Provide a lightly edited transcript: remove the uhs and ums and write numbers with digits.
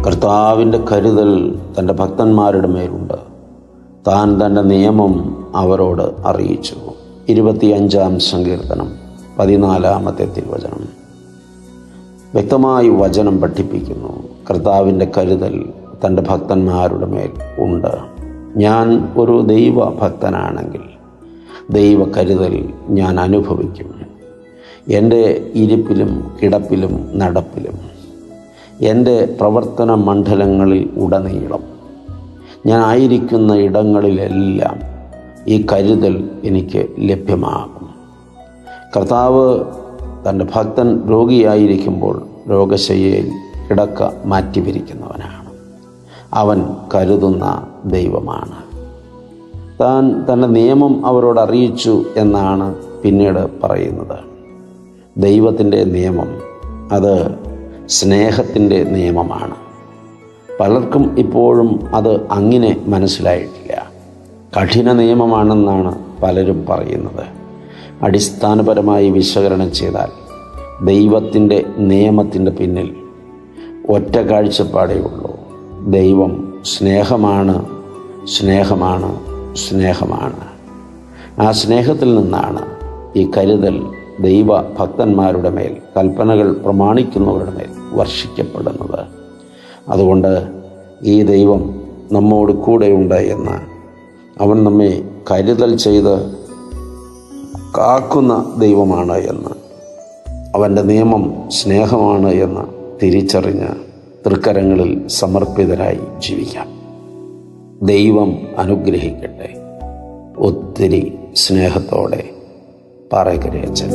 കർത്താവിൻ്റെ കരുതൽ തൻ്റെ ഭക്തന്മാരുടെ മേലുണ്ട്. താൻ തൻ്റെ നിയമം അവരോട് അറിയിച്ചു. 25-ാം സങ്കീർത്തനം 14-ാമത്തെ തിരുവചനം. വ്യക്തമായി വചനം പഠിപ്പിക്കുന്നു, കർത്താവിൻ്റെ കരുതൽ തൻ്റെ ഭക്തന്മാരുടെ മേൽ ഉണ്ട്. ഞാൻ ഒരു ദൈവഭക്തനാണെങ്കിൽ ദൈവ കരുതൽ ഞാൻ അനുഭവിക്കും. എൻ്റെ ഇരിപ്പിലും കിടപ്പിലും നടപ്പിലും എൻ്റെ പ്രവർത്തന മണ്ഡലങ്ങളിൽ ഉടനീളം ഞാൻ ആയിരിക്കുന്ന ഇടങ്ങളിലെല്ലാം ഈ കരുതൽ എനിക്ക് ലഭ്യമാകും. കർത്താവ് തൻ്റെ ഭക്തൻ രോഗിയായിരിക്കുമ്പോൾ രോഗശയ്യയിൽ കിടക്ക മാറ്റിപിരിക്കുന്നവനാണ്. അവൻ കരുതുന്ന ദൈവമാണ്. താൻ തൻ്റെ നിയമം അവരോട് അറിയിച്ചു എന്നാണ് പിന്നീട് പറയുന്നത്. ദൈവത്തിൻ്റെ നിയമം അത് സ്നേഹത്തിൻ്റെ നിയമമാണ്. പലർക്കും ഇപ്പോഴും അത് അങ്ങനെ മനസ്സിലായിട്ടില്ല. കഠിന നിയമമാണെന്നാണ് പലരും പറയുന്നത്. അടിസ്ഥാനപരമായി വിശകലനം ചെയ്താൽ ദൈവത്തിൻ്റെ നിയമത്തിൻ്റെ പിന്നിൽ ഒറ്റ കാഴ്ചപ്പാടേ ഉള്ളൂ. ദൈവം സ്നേഹമാണ്, സ്നേഹമാണ്, സ്നേഹമാണ്. ആ സ്നേഹത്തിൽ നിന്നാണ് ഈ കരുതൽ ദൈവ ഭക്തന്മാരുടെ മേൽ, കൽപ്പനകൾ പ്രമാണിക്കുന്നവരുടെ മേൽ വർഷിക്കപ്പെടുന്നത്. അതുകൊണ്ട് ഈ ദൈവം നമ്മോട് കൂടെയുണ്ട് എന്ന്, അവൻ നമ്മെ കരുതൽ ചെയ്ത് കാക്കുന്ന ദൈവമാണ് എന്ന്, അവൻ്റെ നിയമം സ്നേഹമാണ് എന്ന് തിരിച്ചറിഞ്ഞ് തൃക്കരങ്ങളിൽ സമർപ്പിതരായി ജീവിക്കാം. ദൈവം അനുഗ്രഹിക്കട്ടെ. ഒത്തിരി സ്നേഹത്തോടെ പാറേക്കരയച്ചൻ.